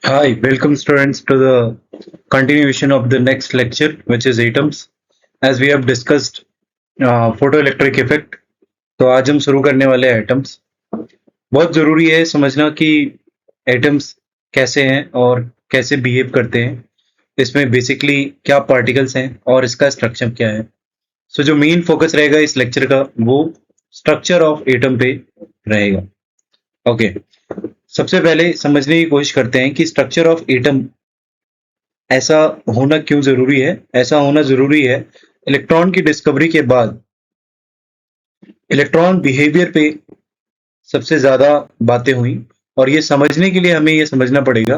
Hi, welcome students to the continuation of the next lecture, which is atoms. As we have discussed photoelectric effect, तो आज हम शुरू करने वाले हैं एटम्स। बहुत जरूरी है समझना कि एटम्स कैसे हैं और कैसे बिहेव करते हैं। इसमें बेसिकली क्या पार्टिकल्स हैं और इसका स्ट्रक्चर क्या है। सो जो मेन फोकस रहेगा इस लेक्चर का वो स्ट्रक्चर ऑफ एटम पे रहेगा। ओके, सबसे पहले समझने की कोशिश करते हैं कि स्ट्रक्चर ऑफ एटम ऐसा होना क्यों जरूरी है। ऐसा होना जरूरी है इलेक्ट्रॉन की डिस्कवरी के बाद इलेक्ट्रॉन बिहेवियर पे सबसे ज्यादा बातें हुई, और ये समझने के लिए हमें ये समझना पड़ेगा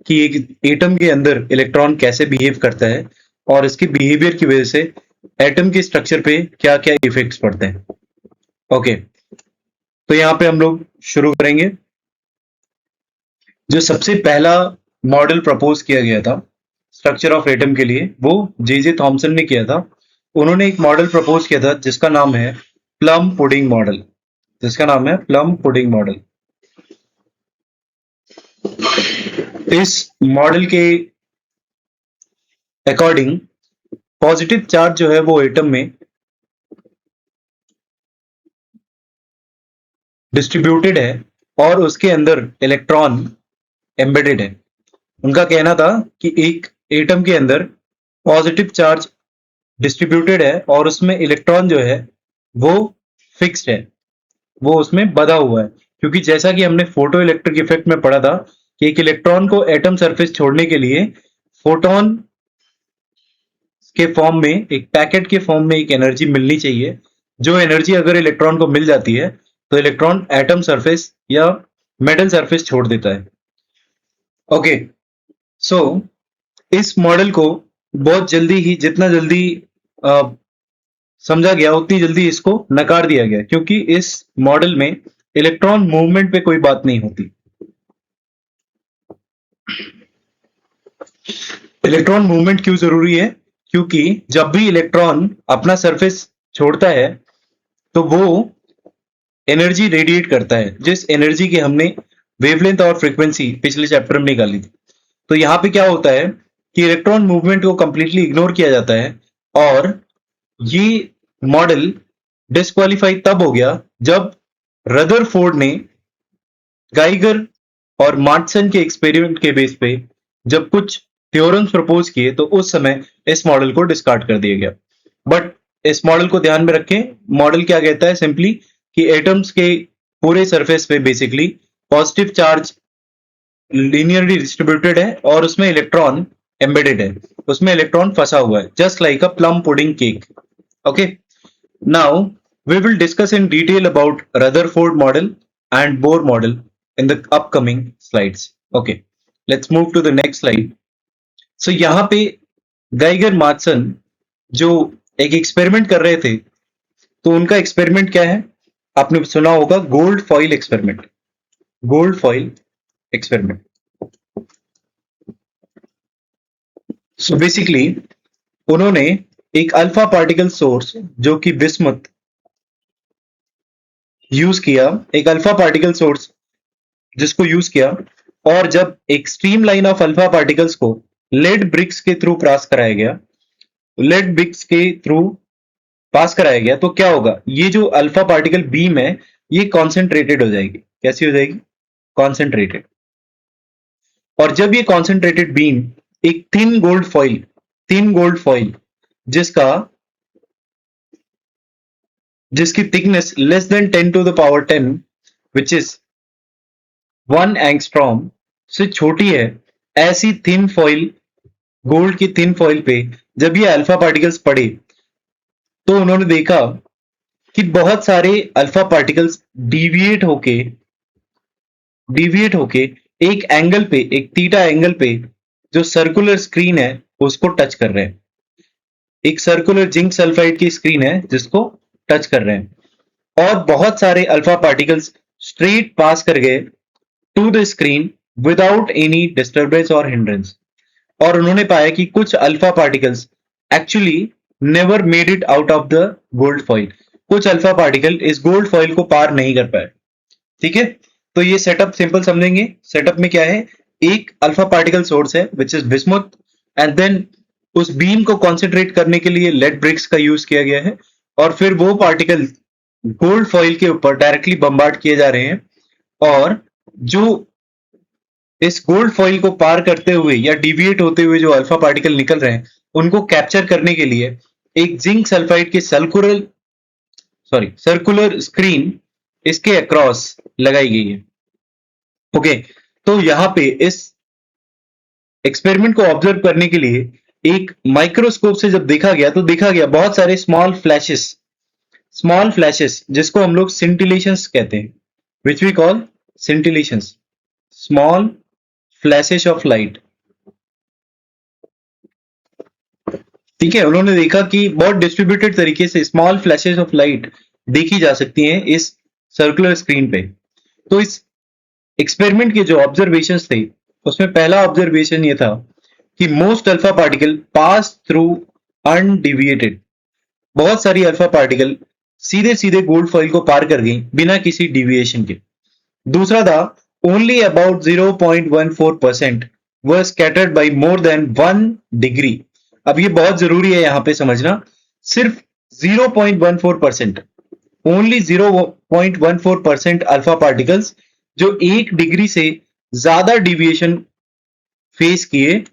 कि एक एटम के अंदर इलेक्ट्रॉन कैसे बिहेव करता है और इसके बिहेवियर की वजह से एटम के स्ट्रक्चर पे क्या क्या इफेक्ट्स पड़ते हैं। ओके, तो यहाँ पे हम लोग शुरू करेंगे। जो सबसे पहला मॉडल प्रपोज किया गया था स्ट्रक्चर ऑफ एटम के लिए वो जे थॉमसन ने किया था। उन्होंने एक मॉडल प्रपोज किया था जिसका नाम है प्लम पुडिंग मॉडल। इस मॉडल के अकॉर्डिंग पॉजिटिव चार्ज जो है वो एटम में डिस्ट्रीब्यूटेड है और उसके अंदर इलेक्ट्रॉन एम्बेडेड है। उनका कहना था कि एक एटम के अंदर पॉजिटिव चार्ज डिस्ट्रीब्यूटेड है और उसमें इलेक्ट्रॉन जो है वो फिक्स्ड है, वो उसमें बधा हुआ है। क्योंकि जैसा कि हमने फोटो इलेक्ट्रिक इफेक्ट में पढ़ा था कि एक इलेक्ट्रॉन को एटम सरफेस छोड़ने के लिए फोटोन के फॉर्म में, एक पैकेट के फॉर्म में एक एनर्जी मिलनी चाहिए। जो एनर्जी अगर इलेक्ट्रॉन को मिल जाती है तो इलेक्ट्रॉन एटम सरफेस या मेटल सरफेस छोड़ देता है। ओके, सो इस मॉडल को बहुत जल्दी ही, जितना जल्दी समझा गया उतनी जल्दी इसको नकार दिया गया, क्योंकि इस मॉडल में इलेक्ट्रॉन मूवमेंट पे कोई बात नहीं होती। इलेक्ट्रॉन मूवमेंट क्यों जरूरी है? क्योंकि जब भी इलेक्ट्रॉन अपना सरफेस छोड़ता है तो वो एनर्जी रेडिएट करता है, जिस एनर्जी की हमने वेवलेंथ और फ्रीक्वेंसी पिछले चैप्टर में निकाली थी। तो यहाँ पे क्या होता है कि इलेक्ट्रॉन मूवमेंट को कंप्लीटली इग्नोर किया जाता है, और ये मॉडल डिस्क्वालीफाई तब हो गया जब रदरफोर्ड ने गाइगर और मार्टसन के एक्सपेरिमेंट के बेस पे जब कुछ थ्योरम्स प्रपोज किए तो उस समय इस मॉडल को डिस्कार्ड कर दिया गया। बट इस मॉडल को ध्यान में रखें, मॉडल क्या कहता है सिंपली कि एटम्स के पूरे सरफेस पे basically positive charge linearly distributed है और उसमें इलेक्ट्रॉन एम्बेडेड है, उसमें इलेक्ट्रॉन फंसा हुआ है, just like a plum pudding cake. Okay, now we will discuss in detail about Rutherford model and Bohr model in the upcoming slides. Okay, let's move to the next slide. So यहाँ पे Geiger मार्टसन जो एक experiment कर रहे थे, तो उनका experiment क्या है आपने सुना होगा, gold foil experiment. Gold foil experiment. So basically उन्होंने एक अल्फा पार्टिकल सोर्स जो कि बिस्मथ यूज किया, एक अल्फा पार्टिकल सोर्स जिसको यूज किया, और जब एक stream line of alpha particles को लेड ब्रिक्स के थ्रू पास कराया गया, लेड ब्रिक्स के थ्रू पास कराया गया, तो क्या होगा, ये जो अल्फा पार्टिकल बीम है ये कॉन्सेंट्रेटेड हो जाएगी। कैसी हो जाएगी? कॉन्सेंट्रेटेड। और जब ये कॉन्सेंट्रेटेड बीम एक थिन गोल्ड फॉइल जिसकी thickness less than 10 to the power 10 which is 1 angstrom से छोटी है, ऐसी थिन फॉइल, गोल्ड की थिन फॉइल पे जब ये अल्फा पार्टिकल्स पड़े तो उन्होंने देखा कि बहुत सारे अल्फा पार्टिकल्स डिविएट होके एक एंगल पे, एक थीटा एंगल पे जो सर्कुलर स्क्रीन है उसको टच कर रहे हैं। एक सर्कुलर जिंक सल्फाइड की स्क्रीन है जिसको टच कर रहे हैं, और बहुत सारे अल्फा पार्टिकल्स स्ट्रेट पास कर गए to the screen without any disturbance और हिंड्रेंस। और उन्होंने पाया कि कुछ alpha particles actually never made it out of the gold foil. कुछ अल्फा पार्टिकल इस गोल्ड फॉइल को पार नहीं कर पाए। ठीक है, तो ये सेटअप सिंपल समझेंगे। सेटअप में क्या है, एक अल्फा पार्टिकल सोर्स है which is bismuth, and then उस बीम को कॉन्सेंट्रेट करने के लिए लेड ब्रिक्स का यूज किया गया है, और फिर वो पार्टिकल गोल्ड फॉइल के ऊपर डायरेक्टली बम्बार्ड किए जा रहे हैं, और जो इस गोल्ड फॉइल को पार करते हुए या डिविएट होते हुए जो अल्फा पार्टिकल निकल रहे हैं उनको कैप्चर करने के लिए एक जिंक सल्फाइड की सर्कुलर स्क्रीन इसके अक्रॉस लगाई गई है। ओके, तो यहाँ पे इस एक्सपेरिमेंट को ऑब्जर्व करने के लिए एक माइक्रोस्कोप से जब देखा गया तो देखा गया बहुत सारे स्मॉल फ्लैशेस जिसको हम लोग सिंटिलेशंस कहते हैं, which we call scintillations, small flashes of light. ठीक है, उन्होंने देखा कि बहुत डिस्ट्रीब्यूटेड तरीके से स्मॉल फ्लैशेस ऑफ लाइट देखी जा सकती हैं इस सर्कुलर स्क्रीन पे। तो इस एक्सपेरिमेंट के जो ऑब्जर्वेशंस थे उसमें पहला ऑब्जर्वेशन ये था कि most alpha particle pass through undeviated, बहुत सारी अल्फा पार्टिकल सीधे सीधे गोल्ड फॉइल को पार कर गई बिना किसी डिविएशन के। दूसरा था only about 0.14% were scattered by more than 1 degree. अब ये बहुत जरूरी है यहां पे समझना, सिर्फ 0.14%, ओनली 0.14% अल्फा पार्टिकल्स जो 1 डिग्री से ज्यादा डिविएशन फेस किए।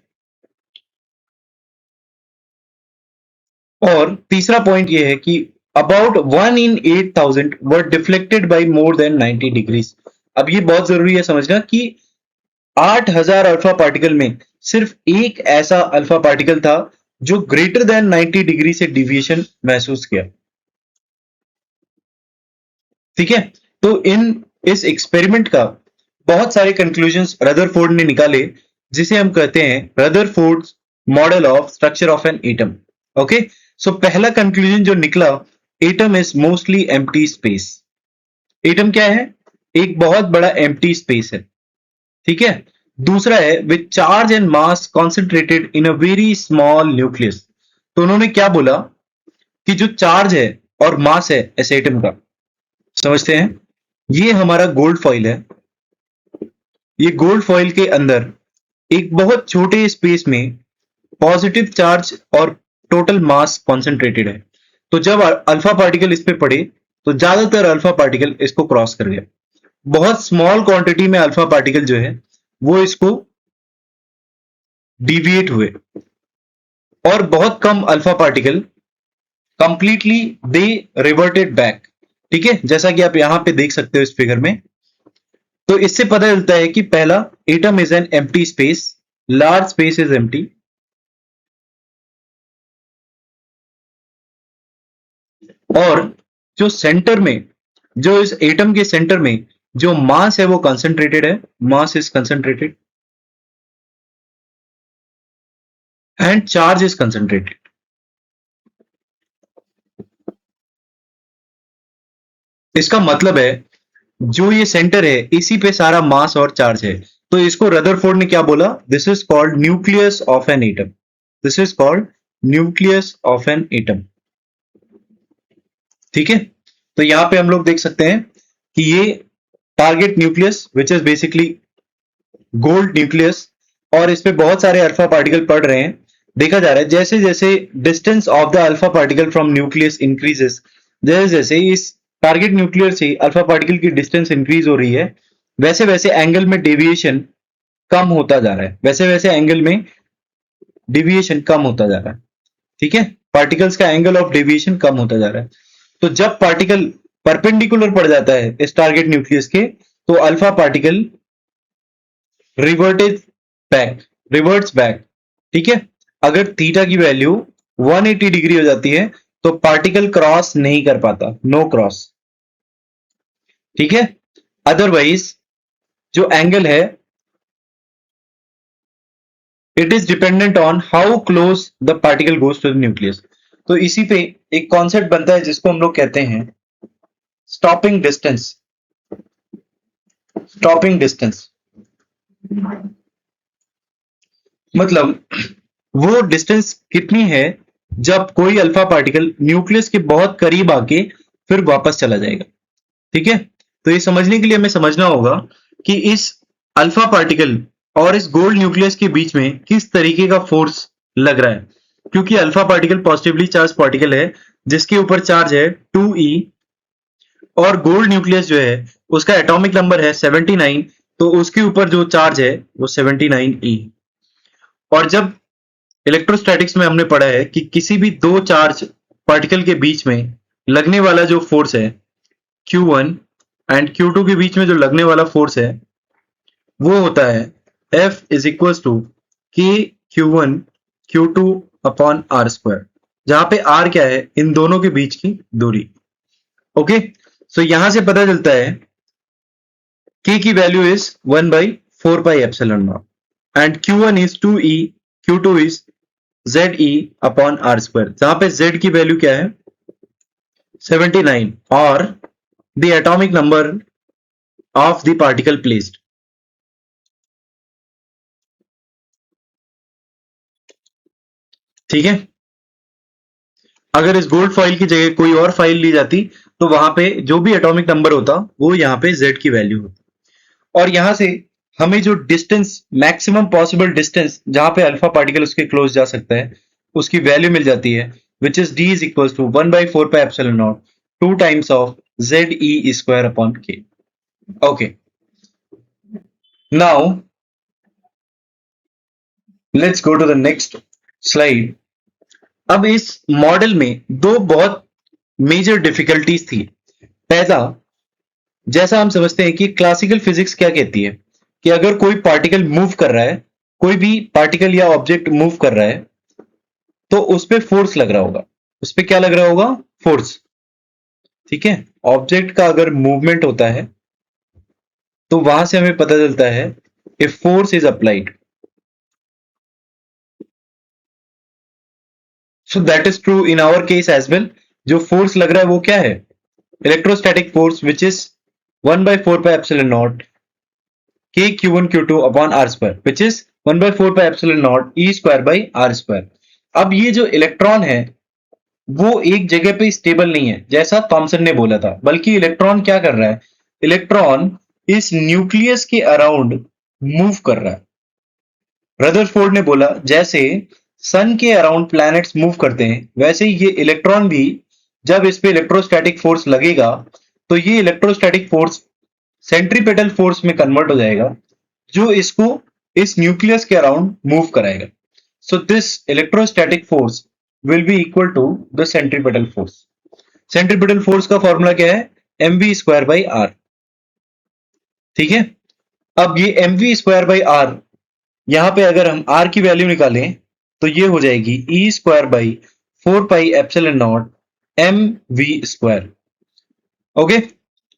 और तीसरा पॉइंट यह है कि about 1 in 8,000 were deflected by more than 90 degrees. अब ये बहुत जरूरी है समझना कि 8,000 अल्फा पार्टिकल में सिर्फ एक ऐसा अल्फा पार्टिकल था जो ग्रेटर देन 90 डिग्री से डिविएशन महसूस किया। ठीक है, तो इस एक्सपेरिमेंट का बहुत सारे कंक्लूजन्स रदरफोर्ड ने निकाले, जिसे हम कहते हैं Rutherford's model of structure of an atom. Okay, so पहला कंक्लूजन जो निकला, atom is mostly empty space. Atom क्या है? एक बहुत बड़ा एम्प्टी स्पेस है। ठीक है, दूसरा है with charge and mass concentrated in a very small nucleus. तो उन्होंने क्या बोला कि जो चार्ज है और मास है इस एटम का, समझते हैं, ये हमारा गोल्ड फॉइल है। ये गोल्ड फॉइल के अंदर एक बहुत छोटे स्पेस में पॉजिटिव चार्ज और टोटल मास कॉन्सेंट्रेटेड है। तो जब अल्फा पार्टिकल इस पे पड़े तो ज्यादातर अल्फा पार्टिकल इसको क्रॉस कर गया। बहुत स्मॉल क्वांटिटी में अल्फा पार्टिकल जो है वो इसको डिविएट हुए, और बहुत कम अल्फा पार्टिकल कंप्लीटली दे रिवर्टेड बैक। ठीक है, जैसा कि आप यहां पे देख सकते हो इस फिगर में। तो इससे पता चलता है कि पहला, atom is an empty space, large space is empty, और जो सेंटर में, जो इस एटम के सेंटर में जो मास है वो कंसंट्रेटेड है, mass is concentrated and charge is concentrated. इसका मतलब है जो ये सेंटर है इसी पे सारा मास और चार्ज है। तो इसको रदरफोर्ड ने क्या बोला? This is called nucleus of an atom. This is called nucleus of an atom. ठीक है, तो यहां पे हम लोग देख सकते हैं कि ये target nucleus which is basically gold nucleus, और इस पे बहुत सारे अल्फा पार्टिकल पड़ रहे हैं। देखा जा रहा है जैसे जैसे distance of the alpha particle from nucleus increases, जैसे जैसे इस टारगेट न्यूक्लियर से अल्फा पार्टिकल की डिस्टेंस इंक्रीज हो रही है, वैसे वैसे एंगल में डेविएशन कम होता जा रहा है, वैसे वैसे एंगल में डेविएशन कम होता जा रहा है। ठीक है, पार्टिकल्स का एंगल ऑफ डेविएशन कम होता जा रहा है। तो जब पार्टिकल परपेंडिकुलर पड़ जाता है इस टारगेट न्यूक्लियस के, तो अल्फा पार्टिकल रिवर्ट्स बैक। ठीक है, अगर थीटा की वैल्यू 180 डिग्री हो जाती है तो पार्टिकल क्रॉस नहीं कर पाता, नो क्रॉस। ठीक है, अदरवाइज जो एंगल है it is dependent on how close the particle goes to the nucleus. तो इसी पे एक कॉन्सेप्ट बनता है जिसको हम लोग कहते हैं स्टॉपिंग डिस्टेंस। स्टॉपिंग डिस्टेंस मतलब वो डिस्टेंस कितनी है जब कोई अल्फा पार्टिकल न्यूक्लियस के बहुत करीब आके फिर वापस चला जाएगा। ठीक है, तो ये समझने के लिए हमें समझना होगा कि इस अल्फा पार्टिकल और इस गोल्ड न्यूक्लियस के बीच में किस तरीके का फोर्स लग रहा है, क्योंकि alpha particle positively charge particle है जिसके ऊपर चार्ज है 2e, और गोल्ड न्यूक्लियस जो है उसका एटॉमिक नंबर है 79, तो उसके ऊपर जो चार्ज है वो 79e। और जब इलेक्ट्रोस्टैटिक्स में हमने पढ़ा है कि किसी भी दो चार्ज पार्टिकल के बीच में लगने वाला जो फोर्स है Q1 एंड Q2 के बीच में जो लगने वाला फोर्स है वो होता है F इज इक्वल टू के Q1 Q2 upon r square, जहां पे R क्या है, इन दोनों के बीच की दूरी। ओके, सो यहां से पता चलता है K की value is 1/4 pi epsilon naught and Q1 is 2e, Q2 is ZE upon r square, जहां पे Z की वैल्यू क्या है 79 और the atomic number of the particle placed. ठीक है, अगर इस गोल्ड फॉइल की जगह कोई और फाइल ली जाती तो वहां पे जो भी एटॉमिक नंबर होता वो यहाँ पे Z की वैल्यू होती, और यहां से हमें जो डिस्टेंस, मैक्सिमम पॉसिबल डिस्टेंस जहां पे अल्फा पार्टिकल उसके क्लोज जा सकता है, उसकी वैल्यू मिल जाती है, which is D is equal to 1/4 pi epsilon naught 2 times of ZE square upon K। Okay, now let's go to the next slide. अब इस मॉडल में दो बहुत मेजर डिफिकल्टीज थी। पहला, जैसा हम समझते हैं कि क्लासिकल फिजिक्स क्या कहती है कि अगर कोई पार्टिकल मूव कर रहा है, कोई भी पार्टिकल या ऑब्जेक्ट मूव कर रहा है, तो उस पर फोर्स लग रहा होगा। उस पर क्या लग रहा होगा? फोर्स। ठीक है, ऑब्जेक्ट का अगर मूवमेंट होता है तो वहां से हमें पता चलता है if force is applied. So that is true in our case as well. जो फोर्स लग रहा है वो क्या है? Electrostatic force, which is 1/4 pi epsilon naught K Q1 Q2 upon r square, which is 1/4 pi epsilon naught E square by r square. अब ये जो इलेक्ट्रॉन है वो एक जगह पे स्टेबल नहीं है जैसा थॉमसन ने बोला था, बल्कि इलेक्ट्रॉन क्या कर रहा है? इलेक्ट्रॉन इस न्यूक्लियस के अराउंड मूव कर रहा है। रदरफोर्ड ने बोला जैसे सन के अराउंड प्लैनेट्स मूव करते हैं, वैसे ही ये इलेक्ट्रॉन भी जब इस पे इलेक्ट्रोस्टैटिक फोर्स लगेगा तो ये इलेक्ट्रोस्टैटिक फोर्स सेंट्रीपेटल फोर्स में कन्वर्ट हो जाएगा, जो इसको इस न्यूक्लियस के अराउंड मूव कराएगा। So this electrostatic force will be equal to the centripetal force. Centripetal force का फॉर्मूला क्या है? mv square by r. ठीक है, अब ये mv स्क्वायर बाई आर, यहां पे अगर हम r की वैल्यू निकालें तो ये हो जाएगी E square by 4 pi epsilon not mv square. Okay,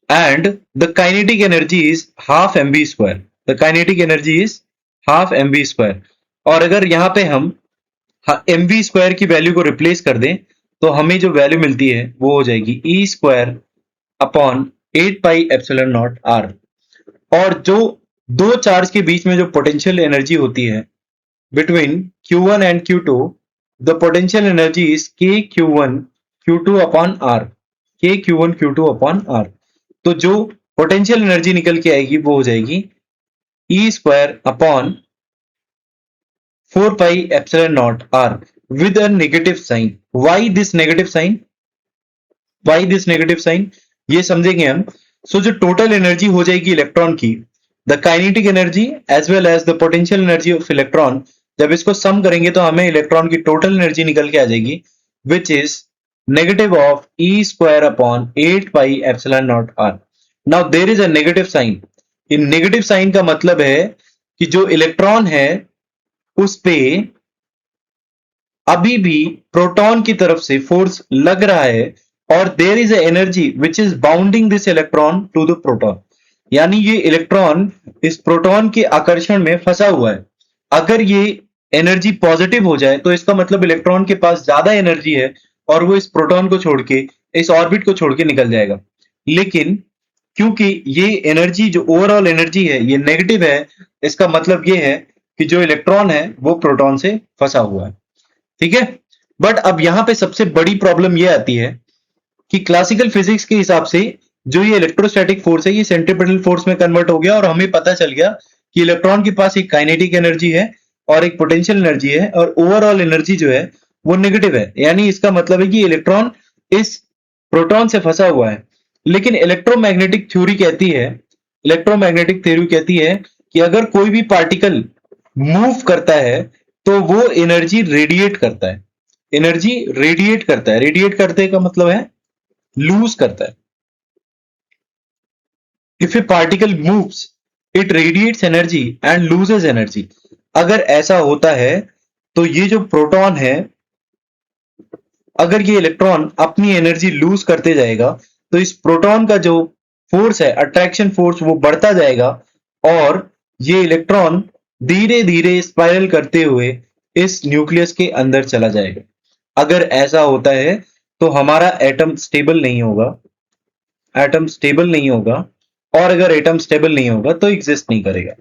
and the kinetic energy is half mv square. The kinetic energy is half mv square. और अगर यहां पे हम mv स्क्वायर की वैल्यू को रिप्लेस कर दें तो हमें जो वैल्यू मिलती है वो हो जाएगी E square upon 8 pi epsilon naught r. और जो दो चार्ज के बीच में जो पोटेंशियल एनर्जी होती है between Q1 and Q2, the potential energy is KQ1 Q2 upon R। KQ1 Q2 upon R। तो जो पोटेंशियल एनर्जी निकल के आएगी वो हो जाएगी E square upon 4 pi epsilon naught R with a negative sign। Why this negative sign? Why this negative sign? ये समझेंगे हम। सो जो टोटल एनर्जी हो जाएगी इलेक्ट्रॉन की, the kinetic energy as well as the potential energy of electron, जब इसको सम करेंगे तो हमें इलेक्ट्रॉन की टोटल एनर्जी निकल के आ जाएगी, which is negative of E square upon 8 pi epsilon naught R। Now there is a negative sign. इन नेगेटिव साइन का मतलब है कि जो इलेक्ट्रॉन है उस पे अभी भी प्रोटॉन की तरफ से फोर्स लग रहा है, और there is a energy which is bounding this electron to the proton. यानी ये इलेक्ट्रॉन इस प्रोटॉन के आकर्षण में फंसा हुआ है। अगर ये एनर्जी पॉजिटिव हो जाए तो इसका मतलब इलेक्ट्रॉन के पास ज्यादा एनर्जी है और वो इस प्रोटॉन को छोड़ के, इस ऑर्बिट को छोड़ के निकल जाएगा। लेकिन क्योंकि ये एनर्जी, जो ओवरऑल एनर्जी है, ये नेगेटिव है, इसका मतलब ये है कि जो इलेक्ट्रॉन है वो प्रोटॉन से फंसा हुआ है। ठीक है, बट अब यहां पे सबसे बड़ी प्रॉब्लम ये आती है कि क्लासिकल फिजिक्स के हिसाब से जो ये इलेक्ट्रोस्टैटिक फोर्स है ये सेंट्रीपेटल फोर्स में कन्वर्ट हो गया और हमें पता चल गया कि इलेक्ट्रॉन के पास एक काइनेटिक एनर्जी है और एक पोटेंशियल एनर्जी है, और ओवरऑल एनर्जी जो है वो नेगेटिव है। यानी इसका मतलब है कि इलेक्ट्रॉन इस प्रोटॉन से फंसा हुआ है। लेकिन इलेक्ट्रोमैग्नेटिक थ्योरी कहती है कि अगर कोई भी पार्टिकल मूव करता है तो वो एनर्जी रेडिएट करते का मतलब है लूज करता है। If A particle moves it radiates energy and loses energy. अगर ऐसा होता है तो ये जो प्रोटॉन है, अगर ये इलेक्ट्रॉन अपनी एनर्जी लूज करते जाएगा तो इस प्रोटॉन का जो फोर्स है, अट्रैक्शन फोर्स, वो बढ़ता जाएगा और ये इलेक्ट्रॉन धीरे धीरे स्पाइरल करते हुए इस न्यूक्लियस के अंदर चला जाएगा। अगर ऐसा होता है तो हमारा एटम स्टेबल नहीं होगा, और अगर एटम स्टेबल नहीं होगा तो एग्जिस्ट नहीं करेगा।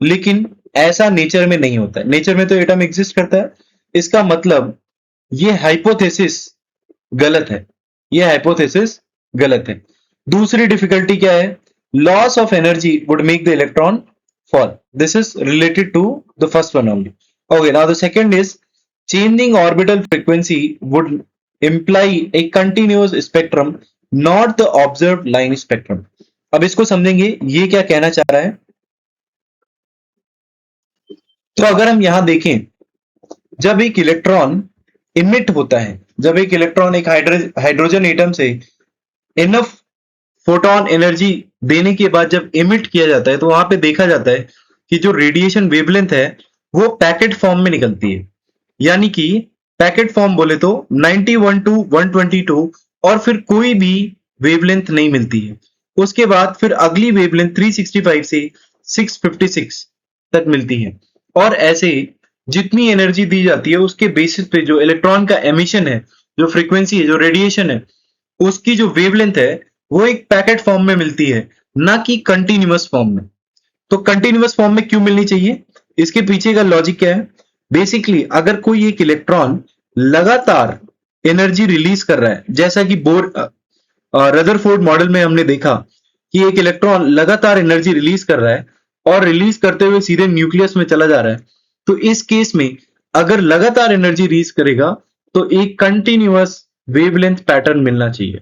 लेकिन ऐसा नेचर में नहीं होता है। नेचर में तो एटम एग्जिस्ट करता है। इसका मतलब ये हाइपोथेसिस गलत है। दूसरी डिफिकल्टी क्या है? Loss of energy would make the electron fall. This is related to the first one only. Okay, now the second is changing orbital frequency would imply a continuous spectrum, not the observed line spectrum. अब इसको समझेंगे ये क्या कहना चाह रहा है। तो अगर हम यहां देखें, जब एक इलेक्ट्रॉन इमिट होता है, जब एक इलेक्ट्रॉन एक हाइड्रोजन एटम से इनफ फोटोन एनर्जी देने के बाद जब इमिट किया जाता है तो वहां पे देखा जाता है कि जो रेडिएशन वेवलेंथ है वो पैकेट फॉर्म में निकलती है। यानी कि पैकेट फॉर्म बोले तो 91 टू 122 और फिर कोई भी वेवलेंथ नहीं मिलती है। उसके बाद फिर अगली वेवलेंथ 365 से 656 तक मिलती है। और ऐसे जितनी एनर्जी दी जाती है उसके बेसिस पे जो इलेक्ट्रॉन का एमिशन है, जो फ्रीक्वेंसी है, जो रेडिएशन है, उसकी जो वेवलेंथ है वो एक पैकेट फॉर्म में मिलती है, ना कि कंटिन्यूअस फॉर्म में। तो कंटिन्यूअस फॉर्म में क्यों मिलनी चाहिए? इसके पीछे का लॉजिक क्या है? बेसिकली अगर कोई एक इलेक्ट्रॉन लगातार एनर्जी रिलीज कर रहा है, जैसा कि रदरफोर्ड मॉडल में हमने देखा कि एक इलेक्ट्रॉन लगातार एनर्जी रिलीज कर रहा है और रिलीज करते हुए सीधे न्यूक्लियस में चला जा रहा है, तो इस केस में अगर लगातार एनर्जी रिलीज करेगा तो एक कंटिन्यूअस वेवलेंथ पैटर्न मिलना चाहिए।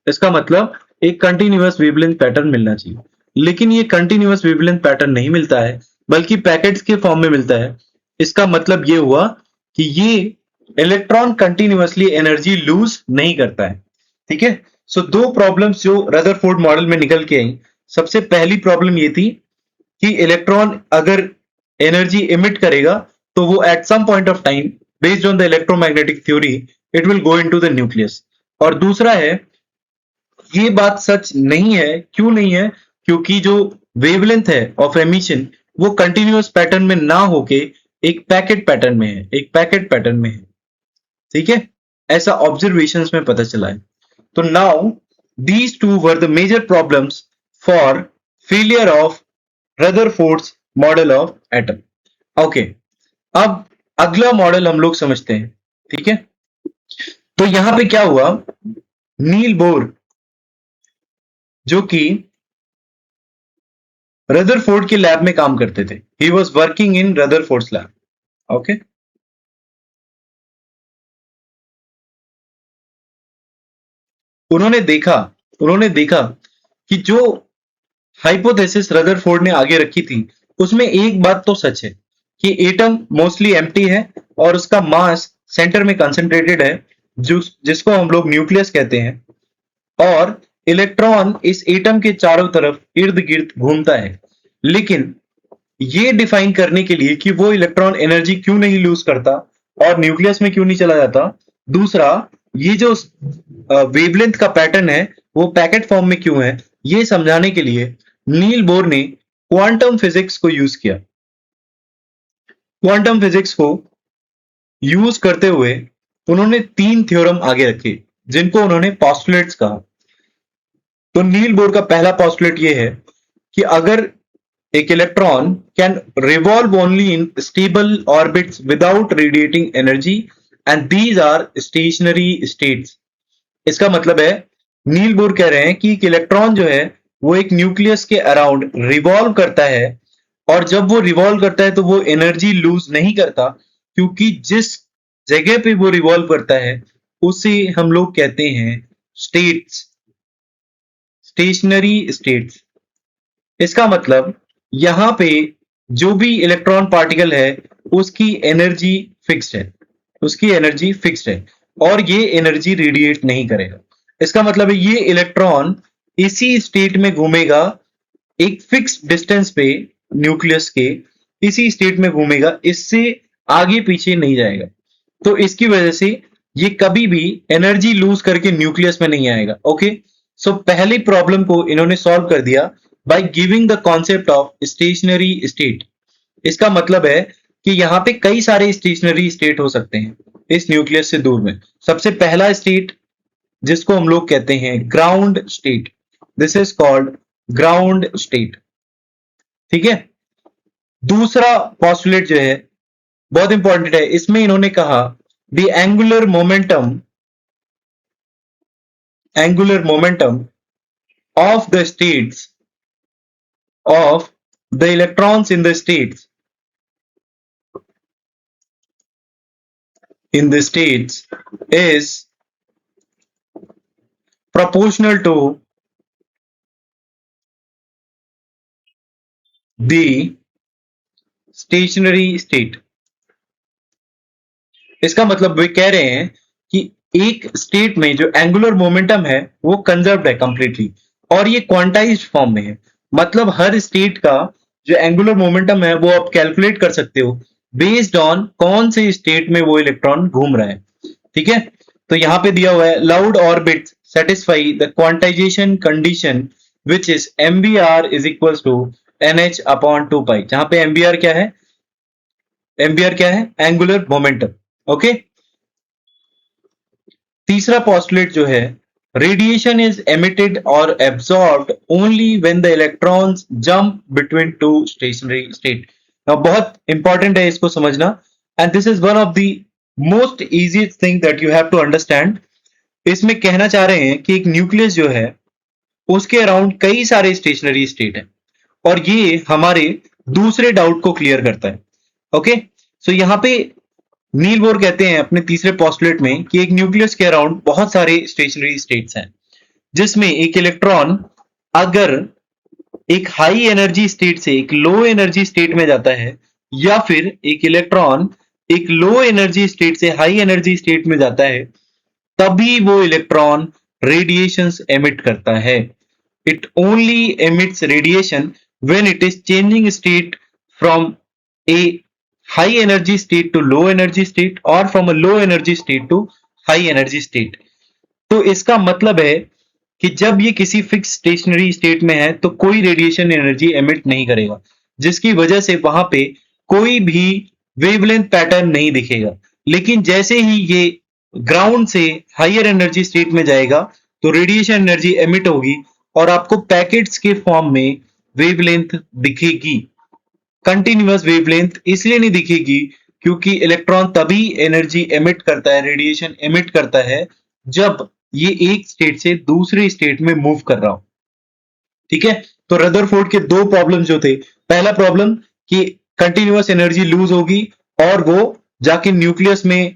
इसका मतलब एक कंटिन्यूअस वेवलेंथ पैटर्न मिलना चाहिए। लेकिन ये कंटिन्यूअस वेवलेंथ पैटर्न नहीं मिलता है, बल्कि पैकेट्स के फॉर्म में मिलता है। इसका मतलब ये हुआ कि ये इलेक्ट्रॉन कंटिन्यूअसली एनर्जी लूज नहीं करता है। ठीक है। सो दो प्रॉब्लम्स जो रदरफोर्ड मॉडल में निकल के आई। सबसे पहली प्रॉब्लम ये थी कि इलेक्ट्रॉन अगर एनर्जी इमिट करेगा तो वो at some point of time based on the electromagnetic theory it will go into the nucleus. और दूसरा है, ये बात सच नहीं है। क्यों नहीं है? क्योंकि जो वेवलेंथ है ऑफ एमिशन वो कंटिन्यूअस पैटर्न में ना होके एक पैकेट पैटर्न में है। ठीक है, ऐसा ऑब्जर्वेशंस में पता चला है। तो now these two were the major problems for failure of Rutherford's model of atom. Okay, अब अगला मॉडल हम लोग समझते हैं। ठीक है, तो यहां पे क्या हुआ, नील बोर जो कि रदरफोर्ड के लैब में काम करते थे, he was working in Rutherford's lab. Okay, उन्होंने देखा कि जो हाइपोथेसिस रदरफोर्ड ने आगे रखी थी उसमें एक बात तो सच है कि एटम मोस्टली एम्प्टी है और उसका मास सेंटर में कंसंट्रेटेड है, जिसको हम लोग न्यूक्लियस कहते हैं, और इलेक्ट्रॉन इस एटम के चारों तरफ इर्द गिर्द घूमता है। लेकिन ये डिफाइन करने के लिए कि वो इलेक्ट्रॉन एनर्जी क्यों नहीं लूज करता और न्यूक्लियस में क्यों नहीं चला जाता, दूसरा ये जो वेवलेंथ का पैटर्न है वो पैकेट फॉर्म में क्यों है, ये समझाने के लिए नील बोर ने क्वांटम फिजिक्स को यूज किया। क्वांटम फिजिक्स को यूज करते हुए उन्होंने 3 थ्योरम आगे रखे जिनको उन्होंने पॉस्टुलेट्स कहा। तो नील बोर का पहला पॉस्टुलेट ये है कि अगर एक electron can revolve only in stable orbits without radiating energy and these are stationary states. इसका मतलब है, नील बोर कह रहे हैं कि एक इलेक्ट्रॉन जो है वो एक न्यूक्लियस के अराउंड रिवॉल्व करता है और जब वो रिवॉल्व करता है तो वो एनर्जी लूज नहीं करता, क्योंकि जिस जगह पे वो रिवॉल्व करता है उसे हम लोग कहते हैं स्टेट्स, स्टेशनरी स्टेट्स। इसका मतलब यहां पे जो भी इलेक्ट्रॉन पार्टिकल है उसकी एनर्जी फिक्स्ड है, उसकी एनर्जी फिक्स्ड है और ये एनर्जी रेडिएट नहीं करेगा। इसका मतलब है ये इलेक्ट्रॉन इसी स्टेट में घूमेगा, एक फिक्स डिस्टेंस पे न्यूक्लियस के इसी स्टेट में घूमेगा, इससे आगे पीछे नहीं जाएगा। तो इसकी वजह से ये कभी भी एनर्जी लूज करके न्यूक्लियस में नहीं आएगा। ओके, सो पहली प्रॉब्लम को इन्होंने सॉल्व कर दिया by giving the concept of stationery state. इसका मतलब है कि यहाँ पे कई सारे स्टेशनरी स्टेट हो सकते हैं इस न्यूक्लियस से दूर में। सबसे पहला स्टेट जिसको हम लोग कहते हैं ground state, this is called ground state. ठीक है, दूसरा पॉस्टुलेट जो है बहुत इंपॉर्टेंट है, इसमें इन्होंने कहा the angular momentum of the states of the electrons in the states is proportional to the stationary state। इसका मतलब वे कह रहे हैं कि एक स्टेट में जो एंगुलर मोमेंटम है वो कंजर्व्ड है कंप्लीटली और ये क्वांटाइज्ड फॉर्म में है। मतलब हर स्टेट का जो एंगुलर मोमेंटम है वो आप कैलकुलेट कर सकते हो बेस्ड ऑन कौन से स्टेट में वो इलेक्ट्रॉन घूम रहा है। ठीक है, तो यहां पे दिया हुआ है allowed orbit satisfy the quantization condition which is mvr is equal to NH upon 2 pi. जहां पे एमबीआर क्या है, एमबीआर क्या है, एंगुलर मोमेंटम। ओके, तीसरा पॉस्टुलेट जो है रेडिएशन इज एमिटेड और absorbed only when the electrons jump between two stationary state. बहुत इंपॉर्टेंट है इसको समझना, and this is one of the most easiest thing that you have to understand. इसमें कहना चाह रहे हैं कि एक न्यूक्लियस जो है उसके अराउंड कई सारे स्टेशनरी स्टेट है और ये हमारे दूसरे डाउट को क्लियर करता है। ओके, सो यहाँ पे नील बोर कहते हैं अपने तीसरे पॉस्टुलेट में कि एक न्यूक्लियस के अराउंड बहुत सारे स्टेशनरी स्टेट्स हैं, जिसमें एक इलेक्ट्रॉन अगर एक हाई एनर्जी स्टेट से एक लो एनर्जी स्टेट में जाता है या फिर एक इलेक्ट्रॉन एक लो एनर्जी स्टेट से हाई एनर्जी स्टेट में जाता है, तभी वो इलेक्ट्रॉन रेडिएशंस एमिट करता है। It only emits radiation when it is changing state from a high energy state to low energy state or from a low energy state to high energy state। तो इसका मतलब है कि जब ये किसी फिक्स स्टेशनरी स्टेट में है तो कोई रेडिएशन एनर्जी एमिट नहीं करेगा, जिसकी वजह से वहां पे कोई भी वेवलेंथ पैटर्न नहीं दिखेगा। लेकिन जैसे ही ये ग्राउंड से हायर एनर्जी स्टेट में जाएगा तो रेडिएशन एनर्जी एमिट होगी और आपको पैकेट्स के फॉर्म में वेवलेंथ दिखेगी। कंटिन्यूअस वेवलेंथ इसलिए नहीं दिखेगी क्योंकि इलेक्ट्रॉन तभी एनर्जी एमिट करता है, रेडिएशन एमिट करता है जब ये एक स्टेट से दूसरे स्टेट में मूव कर रहा हो। ठीक है, तो रदरफोर्ड के दो प्रॉब्लम जो थे, पहला प्रॉब्लम कि कंटिन्यूअस एनर्जी लूज होगी और वो जाके न्यूक्लियस में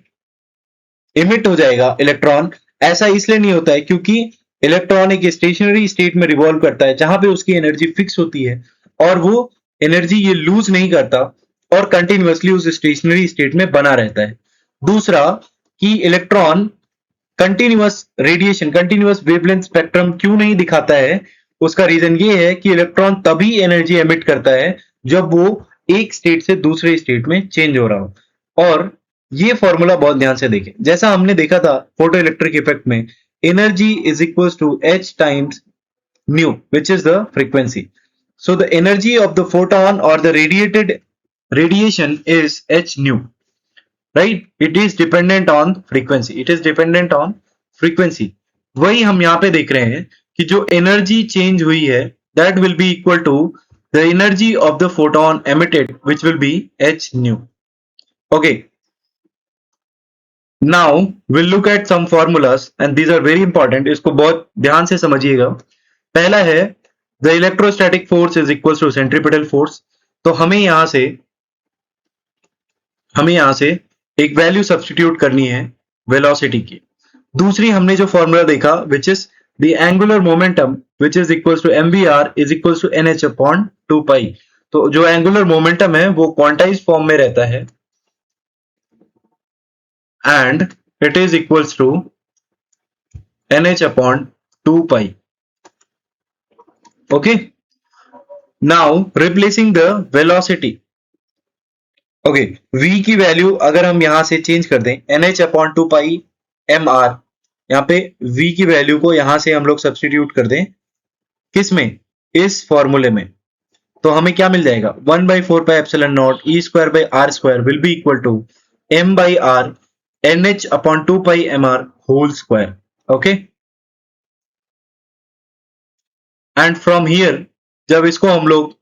एमिट हो जाएगा इलेक्ट्रॉन। ऐसा इसलिए नहीं होता है क्योंकि इलेक्ट्रॉन एक स्टेशनरी स्टेट में रिवॉल्व करता है जहां पे उसकी एनर्जी फिक्स होती है और वो एनर्जी ये लूज नहीं करता और कंटिन्यूअसली उस स्टेशनरी स्टेट में बना रहता है। दूसरा कि electron continuous radiation, continuous wavelength spectrum क्यों नहीं दिखाता है, उसका रीजन ये है कि इलेक्ट्रॉन तभी एनर्जी एमिट करता है जब वो एक स्टेट से दूसरे स्टेट में चेंज हो रहा हो। और ये फॉर्मूला बहुत ध्यान से देखें, जैसा हमने देखा था फोटो इलेक्ट्रिक इफेक्ट में, energy is equal to H times mu which is the frequency. So the energy of the photon or the radiated radiation is h nu, right? It is dependent on frequency. It is dependent on frequency. वही हम यहाँ पे देख रहे हैं कि जो energy change हुई है that will be equal to the energy of the photon emitted, which will be h nu. Okay. Now we'll look at some formulas and these are very important. इसको बहुत ध्यान से समझिएगा। पहला है the electrostatic force is equals to centripetal force। तो हमें यहां से एक वैल्यू सब्स्टिट्यूट करनी है वेलोसिटी की। दूसरी हमने जो फॉर्मूला देखा which is the angular momentum which is equals to mvr is equals to nh upon 2 pi. तो जो एंगुलर मोमेंटम है वो क्वांटाइज फॉर्म में रहता है and it is equals to nh upon 2 pi. Okay, now replacing the velocity. Okay, v की value अगर हम यहां से चेंज कर दें nh अपॉन 2 पाई mr, यहाँ पे v की वैल्यू को यहां से हम लोग सब्स्टिट्यूट कर दें किस में, इस फॉर्मूले में, तो हमें क्या मिल जाएगा 1/4 pi epsilon naught e square by r square will be equal to m by r nh upon 2 pi mr whole square. Okay, and from here जब इसको हम लोग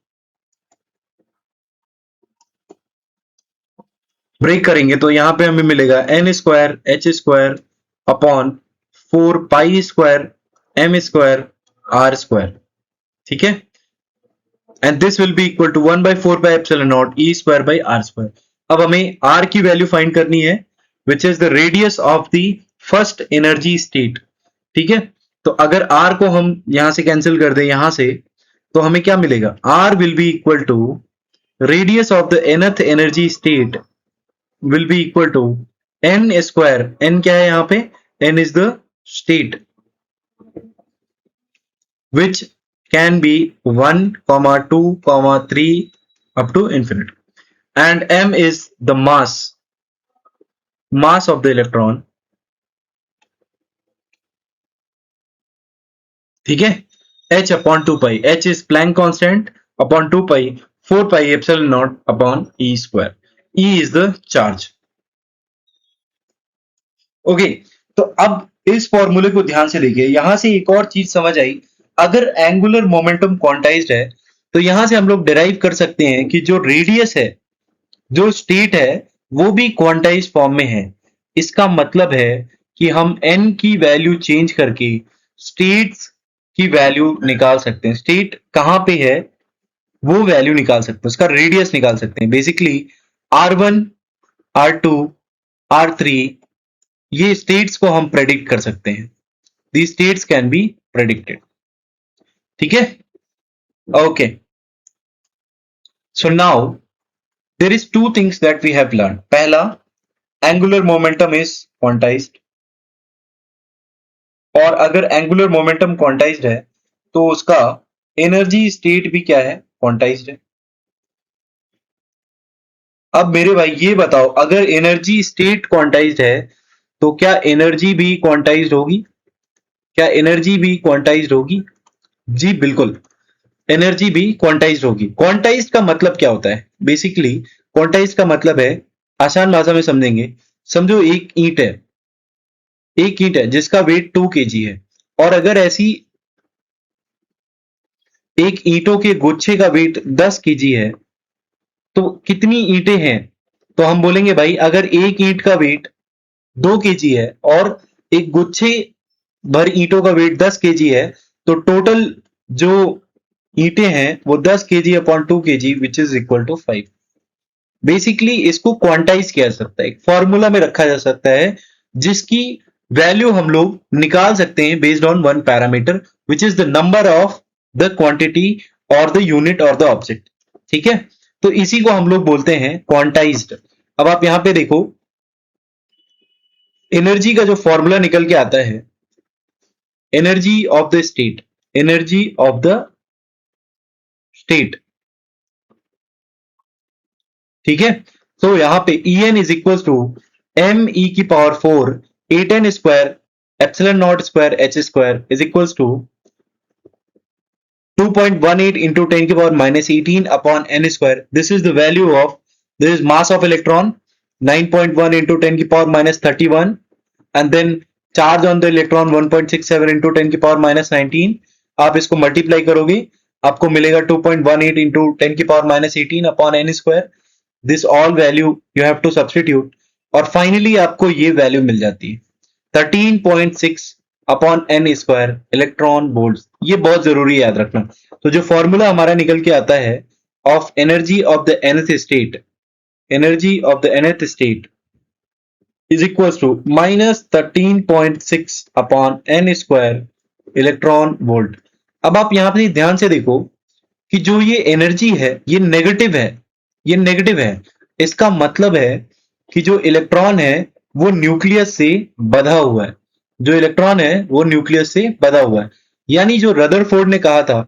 ब्रेक करेंगे तो यहां पे हमें मिलेगा n square h square upon 4 pi square m square r square. ठीक है, and this will be equal to 1/4 pi epsilon naught e square by r square. अब हमें r की वैल्यू फाइंड करनी है which is the radius of the first energy state. ठीक है, तो अगर r को हम यहां से कैंसिल कर दें यहां से, तो हमें क्या मिलेगा r will be equal to radius of the nth energy state will be equal to n square। n क्या है यहाँ पे, n is the state which can be 1, 2, 3 up to infinity, and m is the mass of the electron। ठीक है, h upon 2 pi, h is Planck constant upon 2 pi 4 pi epsilon naught upon e square। e is the charge। Okay, तो अब इस फॉर्मूले को ध्यान से देखिए, यहां से एक और चीज समझ आई, अगर एंगुलर मोमेंटम क्वांटाइज्ड है तो यहां से हम लोग डिराइव कर सकते हैं कि जो रेडियस है, जो स्टेट है, वो भी क्वांटाइज फॉर्म में है। इसका मतलब है कि हम n की वैल्यू चेंज करके स्टेट्स की वैल्यू निकाल सकते हैं। स्टेट कहां पे है वो वैल्यू निकाल सकते हैं, उसका रेडियस निकाल सकते हैं। बेसिकली r1, r2, r3 ये स्टेट्स को हम प्रेडिक्ट कर सकते हैं। The states can be predicted. ठीक है, okay, so now there is two things that we have learn. पहला, एंगुलर मोमेंटम इज क्वांटाइज्ड, और अगर एंगुलर मोमेंटम क्वांटाइज्ड है तो उसका एनर्जी स्टेट भी क्या है, क्वांटाइज्ड है। अब मेरे भाई ये बताओ, अगर एनर्जी स्टेट क्वांटाइज्ड है तो क्या एनर्जी भी क्वांटाइज्ड होगी? क्या एनर्जी भी क्वांटाइज्ड होगी? जी बिल्कुल, एनर्जी भी क्वांटाइज्ड होगी। क्वांटाइज्ड का मतलब क्या होता है? बेसिकली क्वांटाइज्ड का मतलब है, आसान भाषा में समझेंगे, समझो एक ईंट है जिसका वेट 2 kg है, और अगर ऐसी एक ईंटों के गुच्छे का वेट 10 kg है तो कितनी ईंटें हैं? तो हम बोलेंगे भाई अगर एक ईंट का वेट 2 kg है और एक गुच्छे भर ईंटों का वेट 10 kg है, तो टोटल जो ईंटें हैं वो 10 kg upon 2 kg which is equal to 5। Basically इसको क्वांटाइज किया जा सकता है, एक फॉर्मूला में रखा जा सकता है जिसकी वैल्यू हम लोग निकाल सकते हैं based on one parameter which is the number of the quantity और द यूनिट और द ऑब्जेक्ट। ठीक है, तो इसी को हम लोग बोलते हैं क्वांटाइज्ड। अब आप यहां पे देखो, एनर्जी का जो फॉर्मूला निकल के आता है, energy of the state, energy of the state, ठीक है, तो यहां पे En is equal to m e की power 4 8n square epsilon naught square h square is equal to 2.18 into 10 की power minus 18 upon n square. This is the value of, this is mass of electron 9.1 into 10 की power minus 31, and then charge on the electron 1.67 into 10 की power minus 19। आप इसको multiply करोगे आपको मिलेगा 2.18 into 10 की power minus 18 upon n square. This all value you have to substitute, और finally आपको ये वैल्यू मिल जाती है 13.6 upon n square electron volt. ये बहुत जरूरी है याद रखना। तो जो फॉर्मूला हमारा निकल के आता है of energy of the nth state, energy of the nth state is equals to minus 13.6 upon n square electron volt. अब आप यहां पे ध्यान से देखो कि जो ये एनर्जी है ये नेगेटिव है, ये नेगेटिव है। इसका मतलब है कि जो इलेक्ट्रॉन है वो न्यूक्लियस से बंधा हुआ है, जो इलेक्ट्रॉन है वो न्यूक्लियस से बंधा हुआ है। यानी जो रदरफोर्ड ने कहा था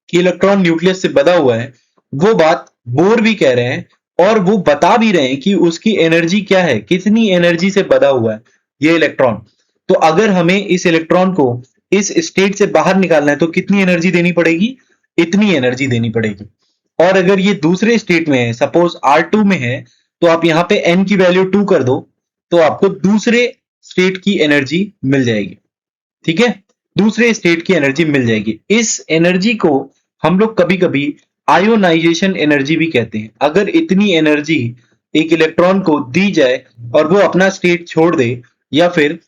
कि इलेक्ट्रॉन न्यूक्लियस से बंधा हुआ है, वो बात बोर भी कह रहे हैं और वो बता भी रहे हैं कि उसकी एनर्जी क्या है, कितनी एनर्जी से बंधा हुआ है ये इलेक्ट्रॉन। तो अगर हमें इस इलेक्ट्रॉन को इस स्टेट से बाहर निकालना है तो कितनी एनर्जी देनी पड़ेगी, इतनी एनर्जी देनी पड़ेगी। और अगर ये दूसरे स्टेट में है, सपोज R2 में है, तो आप यहां पे n की वैल्यू 2 कर दो तो आपको दूसरे स्टेट की एनर्जी मिल जाएगी। ठीक है, दूसरे स्टेट की एनर्जी मिल जाएगी। इस एनर्जी को हम लोग कभी कभी आयोनाइजेशन एनर्जी भी कहते हैं। अगर इतनी एनर्जी एक इलेक्ट्रॉन को दी जाए और वो अपना स्टेट छोड़ दे, या फिर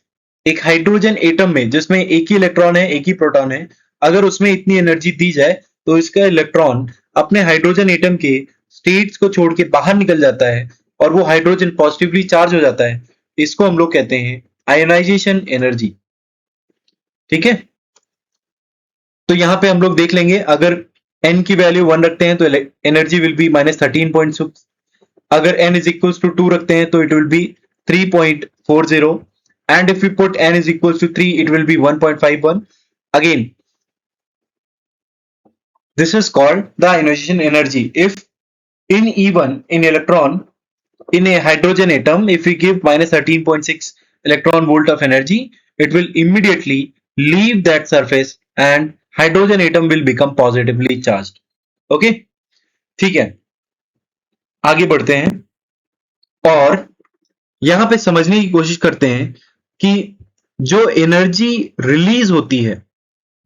एक हाइड्रोजन एटम में जिसमें एक ही इलेक्ट्रॉन है एक ही प्रोटॉन है, अगर उसमें इतनी एनर्जी दी जाए तो इसका इलेक्ट्रॉन अपने हाइड्रोजन एटम के स्टेट्स को छोड़ के बाहर निकल जाता है और वो हाइड्रोजन पॉजिटिवली चार्ज हो जाता है। इसको हम लोग कहते हैं आयोनाइजेशन एनर्जी। ठीक है, तो यहां पे हम लोग देख लेंगे, अगर n की वैल्यू 1 रखते हैं तो एनर्जी विल बी -13.6, अगर n इज इक्वल्स टू 2 रखते हैं तो it will be 3.40, and if we put n is equals to 3 it will be 1.51. Again, this is called the ionization energy. If in E1 in electron in a hydrogen atom, if we give -13.6 electron volt of energy, it will immediately leave that surface and hydrogen atom will become positively charged. Okay, ठीक है, आगे बढ़ते हैं और यहां पे समझने की कोशिश करते हैं कि जो एनर्जी रिलीज होती है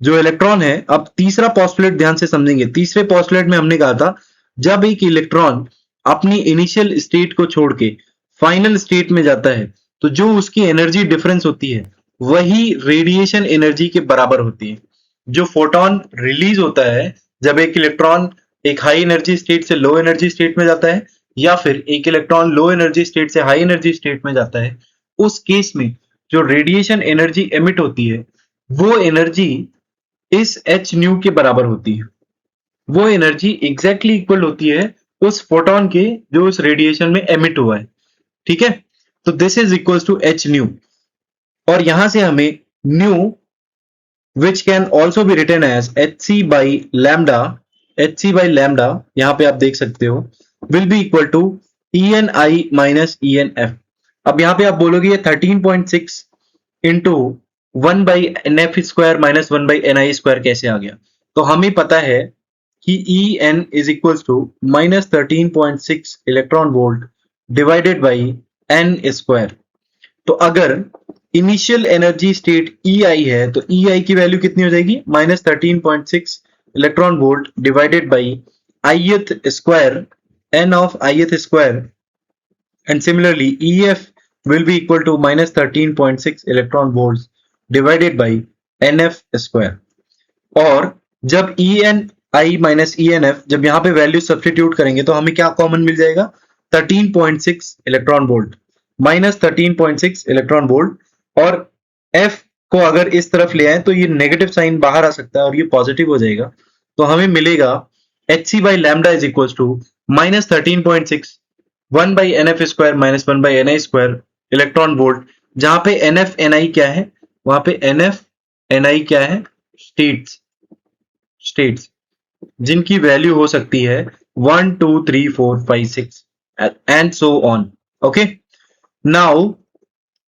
जो इलेक्ट्रॉन है। अब तीसरा पोस्टुलेट ध्यान से समझेंगे। तीसरे पोस्टुलेट में हमने कहा था जब एक इलेक्ट्रॉन अपनी इनिशियल स्टेट को छोड़ के फाइनल स्टेट में जाता है तो जो उसकी एनर्जी डिफरेंस होती है वही रेडिएशन एनर्जी के बराबर होती है। जो फोटोन रिलीज होता है जब एक इलेक्ट्रॉन एक हाई एनर्जी स्टेट से लो एनर्जी स्टेट में जाता है, या फिर एक इलेक्ट्रॉन लो एनर्जी स्टेट से हाई एनर्जी स्टेट में जाता है, उस केस में जो रेडिएशन एनर्जी एमिट होती है वो एनर्जी इस एच न्यू के बराबर होती है। वो एनर्जी एग्जैक्टली इक्वल होती है उस फोटोन के जो उस रेडिएशन में एमिट हुआ है। ठीक है, तो this is equals to H nu, और यहां से हमें nu which can also be written as hc by lambda, hc by lambda यहां पे आप देख सकते हो will be equal to ENI minus ENF। अब यहां पे आप बोलोगे ये 13.6 into 1 by NF square minus 1 by NI square कैसे आ गया? तो हमें पता है कि En is equals to minus 13.6 electron volt divided by N square। तो अगर इनिशियल एनर्जी स्टेट EI है तो EI की वैल्यू कितनी हो जाएगी? -13.6 electron volt divided by ith square n of ith square, and similarly EF will be equal to -13.6 electron volt divided by NF square. और जब ENI माइनस ENF जब यहाँ पे वैल्यू सब्स्टिट्यूट करेंगे तो हमें क्या कॉमन मिल जाएगा? 13.6 electron volt minus 13.6 electron volt, और F को अगर इस तरफ ले आए तो ये नेगेटिव साइन बाहर आ सकता है और ये पॉजिटिव हो जाएगा। तो हमें मिलेगा hc by lambda is equals to -13.6 1 by NF square minus 1 by NI square electron volt, जहां पे NF NI क्या है? वहां पे NF NI क्या है? स्टेट्स जिनकी वैल्यू हो सकती है 1 2 3 4 5 6 and so on. Okay, now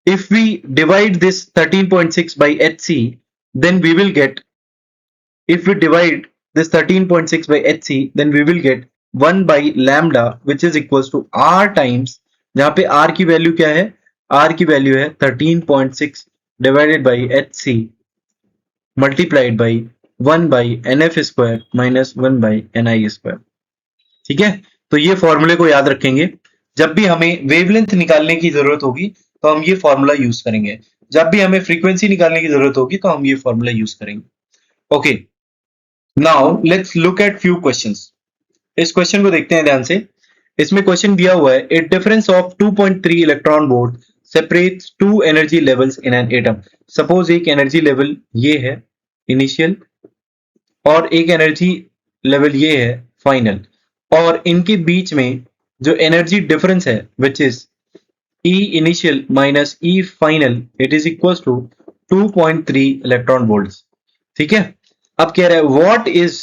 if we divide this 13.6 by hc, then we will get, if we divide this 13.6 by hc, then we will get 1 by lambda which is equals to r times, जहां पे r की value क्या है? r की value है 13.6 divided by hc multiplied by 1 by nf square minus 1 by ni square। ठीक है, तो ये फॉर्मूले को याद रखेंगे। जब भी हमें वेवलेंथ निकालने की जरूरत होगी तो हम ये फॉर्मूला यूज करेंगे, जब भी हमें फ्रीक्वेंसी निकालने की जरूरत होगी तो हम ये फॉर्मूला यूज करेंगे। Okay, now let's look eight few questions. इस क्वेश्चन को देखते हैं ध्यान से। इसमें क्वेश्चन दिया हुआ है, a difference of 2.3 electron volt separates two energy levels in an atom. Suppose एक एनर्जी लेवल ये है इनिशियल और एक एनर्जी लेवल ये है फाइनल, और इनके बीच में जो एनर्जी डिफरेंस है which is E initial minus E final, it is equals to 2.3 electron volts। ठीक है। अब कह रहा है what is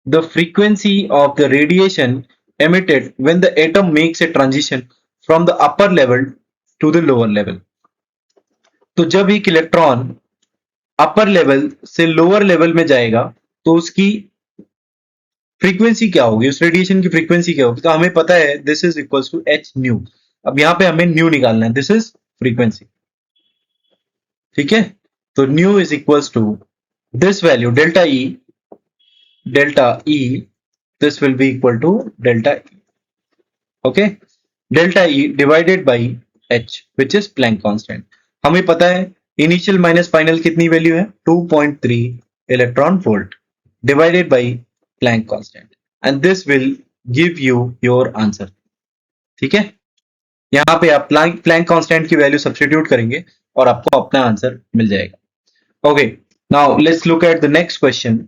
the frequency of the radiation emitted when the atom makes a transition from the upper level to the lower level। तो जब एक electron upper level से लोअर लेवल में जाएगा तो उसकी फ्रीक्वेंसी क्या होगी, उस रेडिएशन की फ्रीक्वेंसी क्या होगी। तो हमें पता है this is equals to H nu. अब यहां पे हमें न्यू निकालना है, दिस इज फ्रीक्वेंसी। ठीक है, तो nu is equals to this value delta E, this will be equal to delta E. Okay, delta E divided by H which is Planck constant. हमें पता है इनिशियल माइनस फाइनल कितनी value है 2.3 electron volt divided by Planck constant, and this will give you your answer. ठीक है, यहां पे आप प्लैंक कांस्टेंट की वैल्यू सब्स्टिट्यूट करेंगे और आपको अपना आंसर मिल जाएगा। Okay, now let's look at the next question.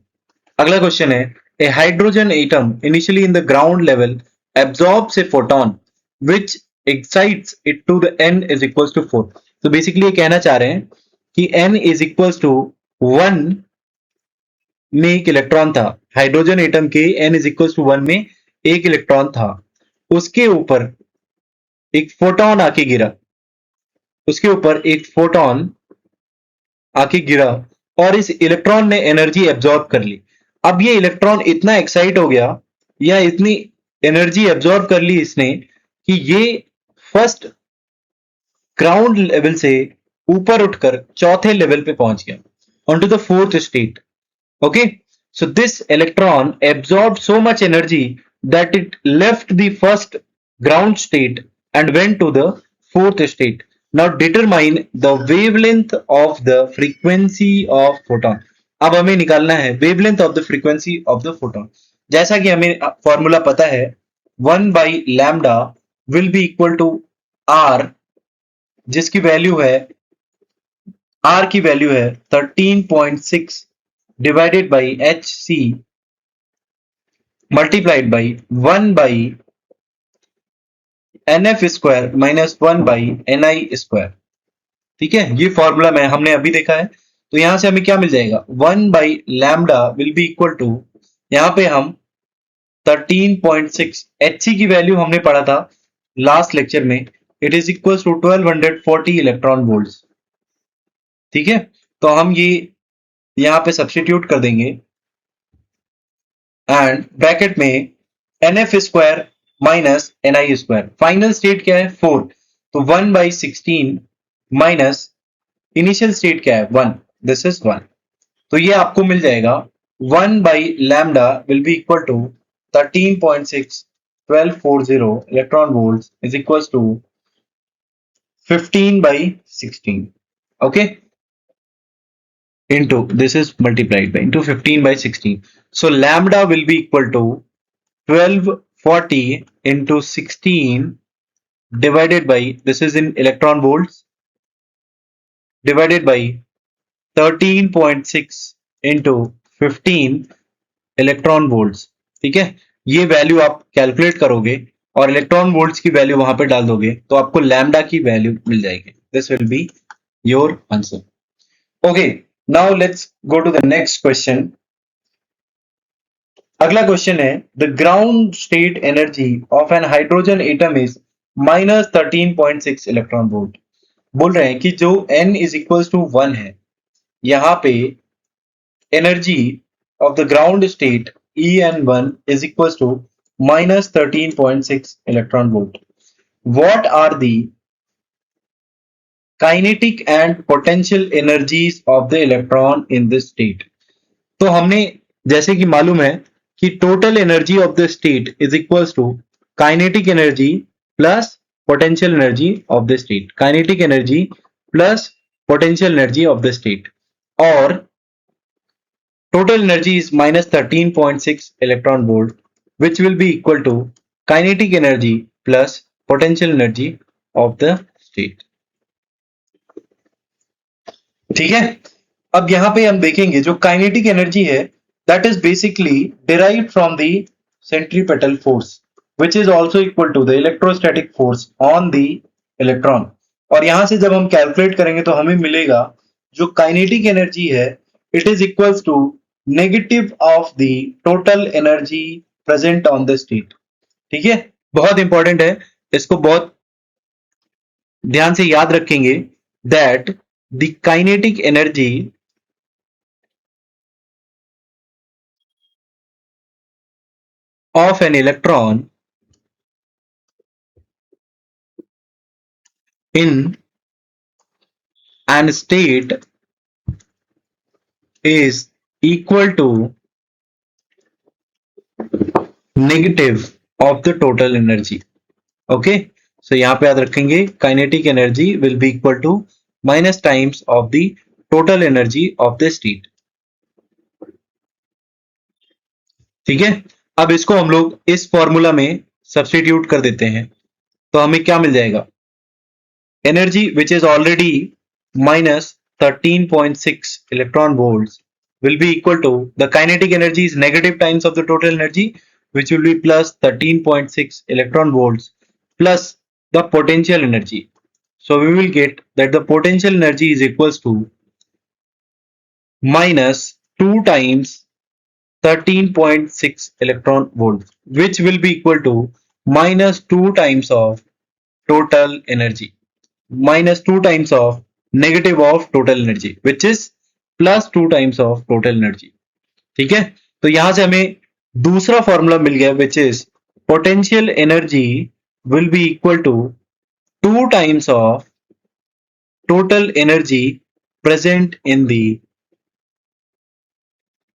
अगला क्वेश्चन है, a hydrogen atom initially in the ground level absorbs a photon which excites it to the n is equals to 4। तो basically ये कहना चाह रहे हैं कि n इज इक्वल्स टू 1 में एक इलेक्ट्रॉन था, हाइड्रोजन एटम के n इज इक्वल्स टू 1 में एक इलेक्ट्रॉन था, उसके ऊपर एक फोटोन आके गिरा, उसके ऊपर एक फोटोन आके गिरा और इस इलेक्ट्रॉन ने एनर्जी एब्जॉर्ब कर ली। अब ये इलेक्ट्रॉन इतना एक्साइट हो गया या इतनी एनर्जी एब्जॉर्ब कर ली इसने कि ये फर्स्ट ग्राउंड लेवल से ऊपर उठकर चौथे लेवल पे पहुंच गया, on to the fourth state. Okay, so this electron absorbed so much energy that it left the first ground state and went to the fourth state। Now determine the wavelength of the frequency of photon। अब हमें निकालना है wavelength of the frequency of the photon। जैसा कि हमें formula पता है 1 by lambda will be equal to r, जिसकी वैल्यू है r की वैल्यू है 13.6 divided by hc multiplied by 1 by nf square minus 1 by ni square। ठीक है, ये फॉर्मूला में हमने अभी देखा है। तो यहां से हमें क्या मिल जाएगा 1 by lambda will be equal to, यहां पे हम 13.6 hc की वैल्यू हमने पढ़ा था लास्ट लेक्चर में, it is equal to 1240 electron volts. ठीक है, तो हम ये यहां पे सब्स्टिट्यूट कर देंगे एंड ब्रैकेट में nf square minus ni square, final state क्या है 4, तो 1 by 16 माइनस इनिशियल स्टेट क्या है 1, दिस इज 1। तो ये आपको मिल जाएगा 1 by lambda will be equal to 13.6 1240 electron volts is equal to 15 by 16। Okay, into this is multiplied by into 15 by 16, so lambda will be equal to 1240 into 16 divided by, this is in electron volts, divided by 13.6 into 15 electron volts. ठीक है, ये value आप calculate करोगे और electron volts की value वहां पे डाल दोगे तो आपको लैम्डा की वैल्यू मिल जाएगी। This will be your answer. Okay, now let's go to the next question. अगला क्वेश्चन है, the ground state energy of an hydrogen atom is minus 13.6 electron volt. बोल रहे हैं कि जो n इज इक्वल टू 1 है, यहां पे energy of the ground state En1 is equals to minus 13.6 electron volt। What are the kinetic and potential energies of the electron in this state? तो हमने जैसे कि मालूम है कि total energy of the state is equals to kinetic energy plus potential energy of the state, kinetic energy plus potential energy of the state, और total energy is minus 13.6 electron volt which will be equal to kinetic energy plus potential energy of the state. ठीक है, अब यहां पे हम देखेंगे जो kinetic energy है that is basically derived from the centripetal force which is also equal to the electrostatic force on the electron. और यहां से जब हम कैलकुलेट करेंगे तो हमें मिलेगा जो काइनेटिक एनर्जी है it is equals to negative of the total energy present on the state. ठीक है, बहुत इंपॉर्टेंट है, इसको बहुत ध्यान से याद रखेंगे that the kinetic energy of an electron in an state is equal to negative of the total energy. Okay, so यहाँ पे याद रखेंगे kinetic energy will be equal to minus times of the total energy of the state. ठीक है, अब इसको हम लोग इस फॉर्मूला में सब्स्टिट्यूट कर देते हैं तो हमें क्या मिल जाएगा, energy which is already minus 13.6 electron volts will be equal to the kinetic energy is negative times of the total energy which will be plus 13.6 electron volts plus the potential energy. So we will get that the potential energy is equals to minus 2 times 13.6 electron volts which will be equal to minus 2 times of total energy minus 2 times of negative of total energy which is plus 2 times of total energy. ठीक है, तो यहां से हमें दूसरा formula मिल गया which is potential energy will be equal to 2 times of total energy present in the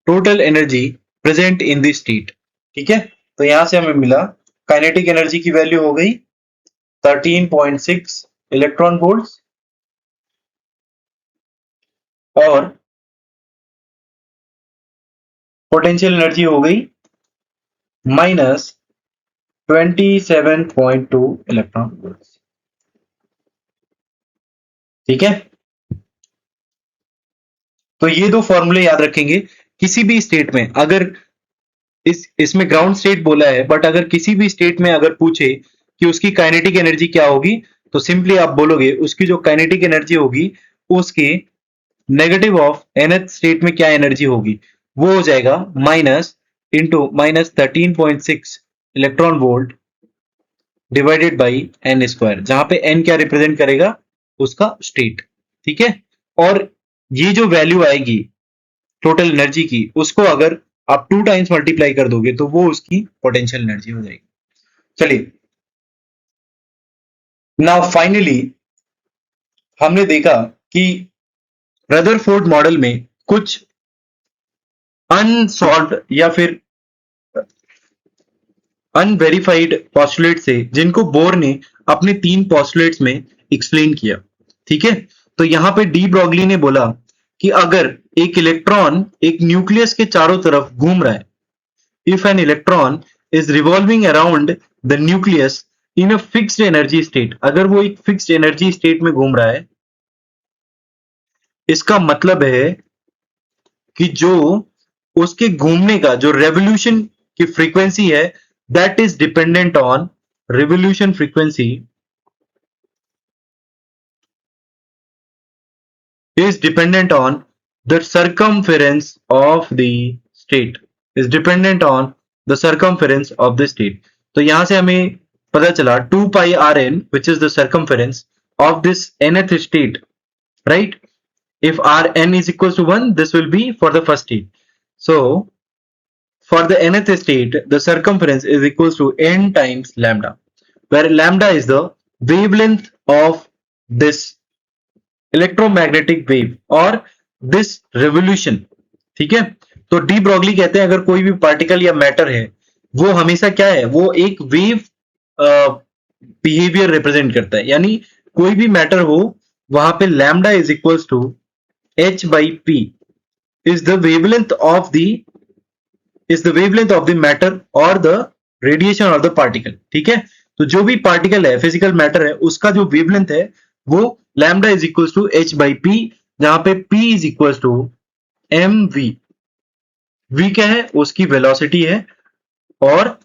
total energy present in the state. ठीक है, तो यहां से हमें मिला काइनेटिक एनर्जी की वैल्यू हो गई 13.6 इलेक्ट्रॉन वोल्ट्स और पोटेंशियल एनर्जी हो गई minus 27.2 इलेक्ट्रॉन वोल्ट्स. ठीक है, तो ये दो फॉर्मूले याद रखेंगे. किसी भी स्टेट में अगर इसमें ग्राउंड स्टेट बोला है बट अगर किसी भी स्टेट में अगर पूछे कि उसकी काइनेटिक एनर्जी क्या होगी तो सिंपली आप बोलोगे उसकी जो काइनेटिक एनर्जी होगी उसके नेगेटिव ऑफ nth स्टेट में क्या एनर्जी होगी वो हो जाएगा minus into minus 13.6 electron volt divided by n square, जहां पे n क्या रिप्रेजेंट करेगा उसका स्टेट. ठीक है, और ये जो वैल्यू आएगी टोटल एनर्जी की उसको अगर आप 2 टाइम्स मल्टीप्लाई कर दोगे तो वो उसकी पोटेंशियल एनर्जी हो जाएगी. चलिए, नाउ फाइनली हमने देखा कि रदरफोर्ड मॉडल में कुछ अनसॉल्व्ड या फिर अनवेरिफाइड पॉस्टुलेट से जिनको बोर ने अपने 3 पॉस्टुलेट्स में एक्सप्लेन किया. ठीक है, तो यहां पे डी ब्रॉगली ने बोला कि अगर एक इलेक्ट्रॉन एक न्यूक्लियस के चारों तरफ घूम रहा है, if an electron is revolving around the nucleus in a fixed energy state, अगर वो एक फिक्स्ड एनर्जी स्टेट में घूम रहा है, इसका मतलब है कि जो उसके घूमने का जो रेवोल्यूशन की फ्रीक्वेंसी है that is dependent on revolution frequency is dependent on the circumference of the state is dependent on the circumference of the state. तो यहां से हमें पता चला 2 pi rn which is the circumference of this nth state, right? If rn is equals to 1 this will be for the first state. So for the nth state the circumference is equals to n times lambda, where lambda is the wavelength of this electromagnetic wave और this revolution. ठीक है, तो de Broglie कहते हैं अगर कोई भी particle या मैटर है वो हमेशा क्या है, वो एक वेव बिहेवियर रिप्रेजेंट करता है, यानी कोई भी मैटर हो वहां पे lambda is equals to h by p is the wavelength of the matter or the radiation of the particle, ठीक है। तो जो भी पार्टिकल है, फिजिकल मैटर है, उसका जो वेवलेंथ है वो lambda is equal to H by P, जहां पे P is equal to M V. V क्या है? उसकी वेलोसिटी है, और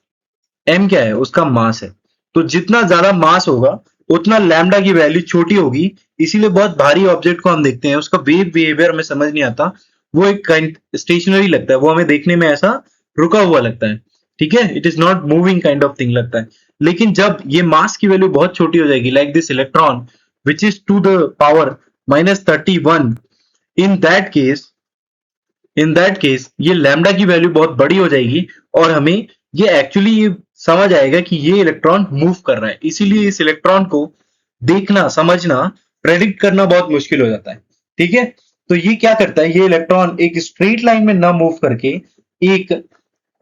एम क्या है? उसका मास है। तो जितना ज्यादा मास होगा उतना लैम्डा की वैल्यू छोटी होगी, इसीलिए बहुत भारी ऑब्जेक्ट को हम देखते हैं, उसका वेव बिहेवियर हमें समझ नहीं आता, वो एक काइंड स्टेशनरी लगता है, वो हमें देखने में ऐसा रुका हुआ लगता है, ठीक है, it is not moving kind of thing लगता है। लेकिन जब ये मास की वैल्यू बहुत छोटी हो जाएगी, like this electron which is to the power -31, in that case ये लैम्डा की वैल्यू बहुत बड़ी हो जाएगी, और हमें ये एक्चुअली ये समझ आएगा कि ये इलेक्ट्रॉन मूव कर रहा है। इसीलिए इस इलेक्ट्रॉन को देखना, समझना, प्रेडिक्ट करना बहुत मुश्किल हो जाता है, ठीक है। तो ये क्या करता है, ये इलेक्ट्रॉन एक स्ट्रेट लाइन में ना मूव करके एक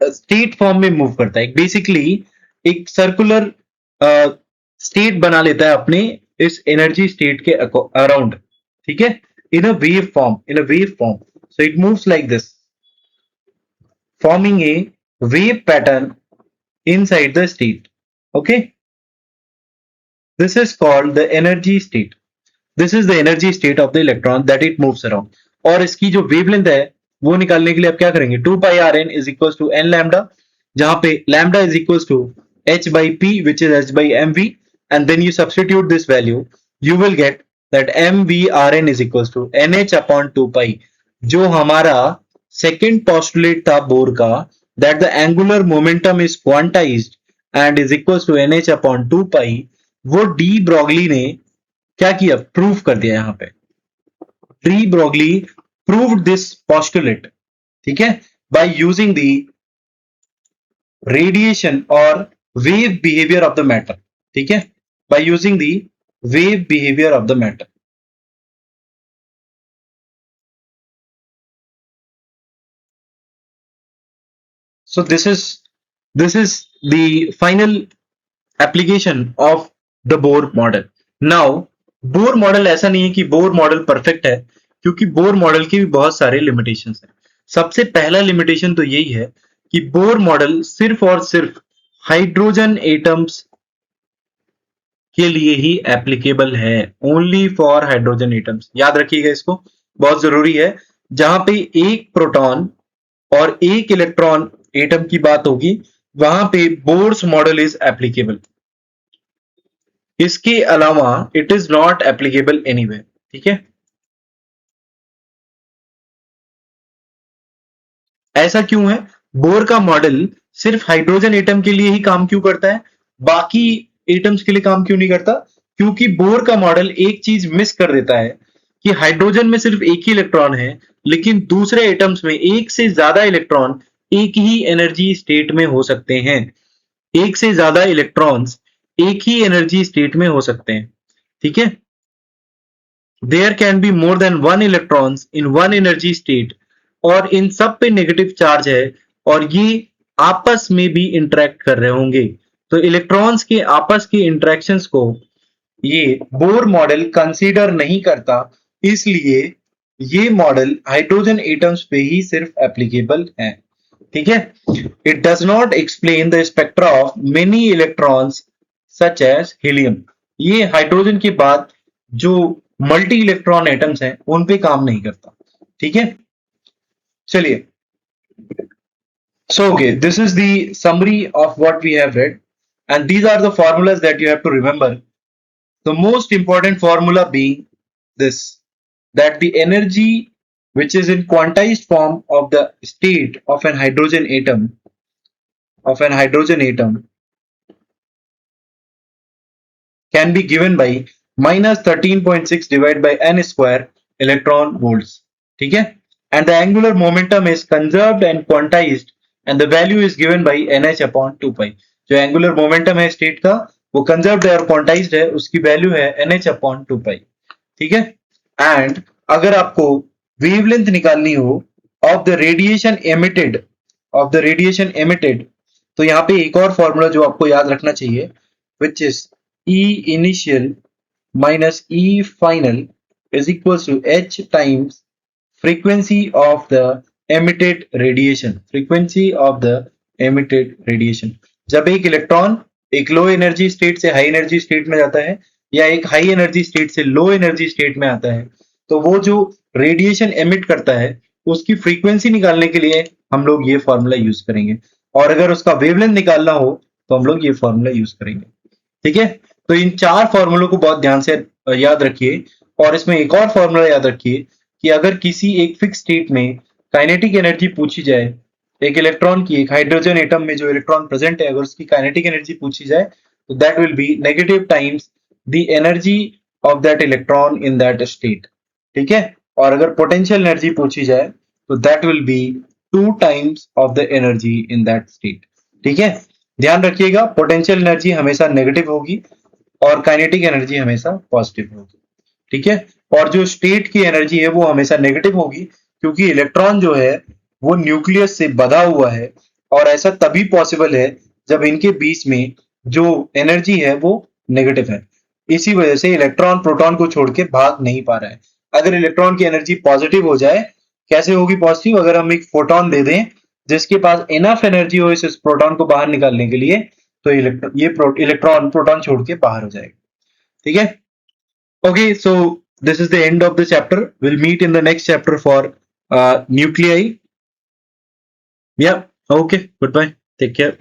स्टेट फॉर्म में मूव करता है, बेसिकली एक सर्कुलर स्टेट बना लेता है अपने इस एनर्जी स्टेट के अराउंड, ठीक है, in a wave form. So it moves like this, forming a wave pattern inside the state. Okay, this is called the energy state. This is the energy state of the electron that it moves around. और इसकी जो wavelength है वो निकालने के लिए आप क्या करेंगे, 2 pi r n is equals to n lambda, जहां पे lambda is equals to h by p, which is h by mv, and then you substitute this value, you will get that mvrn is equals to nh upon 2 pi, जो हमारा second postulate था bore का, that the angular momentum is quantized and is equals to nh upon 2 pi, वो de Broglie ने क्या किया, proof कर दिया। यहां पे de Broglie proved this postulate, ठीक है, बाय यूजिंग द रेडिएशन और wave behaviour of the matter, ठीक है, by using the wave behaviour of the matter. So this is the final application of the Bohr model. Now Bohr model ऐसा नहीं है कि Bohr model perfect है, क्योंकि Bohr model की भी बहुत सारे लिमिटेशंस हैं। सबसे पहला लिमिटेशन तो यही है कि बोर मॉडल सिर्फ और सिर्फ हाइड्रोजन एटम्स के लिए ही एप्लीकेबल है, ओनली फॉर हाइड्रोजन एटम्स। याद रखिएगा इसको, बहुत जरूरी है। जहां पे एक प्रोटॉन और एक इलेक्ट्रॉन एटम की बात होगी, वहां पे बोर्स मॉडल इज एप्लीकेबल। इसके अलावा it is not applicable anywhere, ठीक है। ऐसा क्यों है? बोर का मॉडल सिर्फ हाइड्रोजन एटम के लिए ही काम क्यों करता है, बाकी एटम्स के लिए काम क्यों नहीं करता? क्योंकि बोर का मॉडल एक चीज मिस कर देता है कि हाइड्रोजन में सिर्फ एक ही इलेक्ट्रॉन है, लेकिन दूसरे एटम्स में एक से ज्यादा इलेक्ट्रॉन एक ही एनर्जी स्टेट में हो सकते हैं। एक से ज्यादा इलेक्ट्रॉन्स एक ही एनर्जी स्टेट में हो सकते हैं, ठीक है। There can be more than one electrons in one energy state, और इन सब पे नेगेटिव चार्ज है, और ये आपस में भी इंटरेक्ट कर रहे होंगे। तो इलेक्ट्रॉन्स के आपस के इंटरेक्शंस को ये बोर मॉडल कंसीडर नहीं करता, इसलिए ये मॉडल हाइड्रोजन एटम्स पे ही सिर्फ एप्लीकेबल है, ठीक है। It does not explain the spectra of many electrons such as helium. ये हाइड्रोजन के बाद जो मल्टी इलेक्ट्रॉन एटम्स हैं उन पे काम नहीं करता, ठीक है। चलिए, so okay, this is the summary of what we have read, and these are the formulas that you have to remember. The most important formula being this, that the energy which is in quantized form of the state of an hydrogen atom can be given by -13.6 divided by n square electron volts, ठीक है, and the angular momentum is conserved and quantized, and the value is given by nh upon 2 pi। जो angular momentum है state का वो conserved है और quantized है, उसकी वैल्यू है nh upon 2 pi, ठीक है। एंड अगर आपको वेवलेंथ निकालनी हो ऑफ द रेडिएशन एमिटेड, तो यहाँ पे एक और फॉर्मूला जो आपको याद रखना चाहिए, which is E initial minus E final is equals to H times frequency of the emitted radiation, जब एक इलेक्ट्रॉन एक लो एनर्जी स्टेट से हाई एनर्जी स्टेट में जाता है या एक हाई एनर्जी स्टेट से लो एनर्जी स्टेट में आता है, तो वो जो रेडिएशन एमिट करता है उसकी फ्रीक्वेंसी निकालने के लिए हम लोग ये फॉर्मूला यूज करेंगे, और अगर उसका वेवलेंथ निकालना हो तो हम लोग ये फॉर्मूला यूज करेंगे। ठीक है, तो इन 4 फॉर्मूलों को बहुत ध्यान से याद रखिए, और इसमें एक और फॉर्मूला याद रखिए कि अगर किसी एक फिक्स स्टेट में काइनेटिक एनर्जी पूछी जाए, एक इलेक्ट्रॉन की, एक हाइड्रोजन एटम में जो इलेक्ट्रॉन प्रेजेंट है, अगर उसकी काइनेटिक एनर्जी पूछी जाए तो that will be negative times the energy of that electron in that state. ठीक है, और अगर पोटेंशियल एनर्जी पूछी जाए तो that will be 2 times of the energy in that state. ठीक है, ध्यान रखिएगा, पोटेंशियल एनर्जी हमेशा नेगेटिव होगी और काइनेटिक एनर्जी हमेशा पॉजिटिव होगी। ठीक है, और जो स्टेट की एनर्जी है वो हमेशा नेगेटिव होगी, क्योंकि इलेक्ट्रॉन जो है वो न्यूक्लियस से बंधा हुआ है, और ऐसा तभी पॉसिबल है जब इनके बीच में जो एनर्जी है वो नेगेटिव है। इसी वजह से इलेक्ट्रॉन प्रोटॉन को छोड़ के भाग नहीं पा रहा है। अगर इलेक्ट्रॉन की एनर्जी पॉजिटिव हो जाए, कैसे होगी पॉजिटिव? अगर हम एक फोटोन दे दें जिसके पास इनफ एनर्जी हो इस प्रोटॉन को बाहर निकालने के लिए, तो इलेक्ट्रॉन प्रोटॉन छोड़ के बाहर हो जाएगा। ठीक है, okay, so this is the end of the chapter. We'll meet in the next chapter for nuclei. Yeah, okay, goodbye, take care.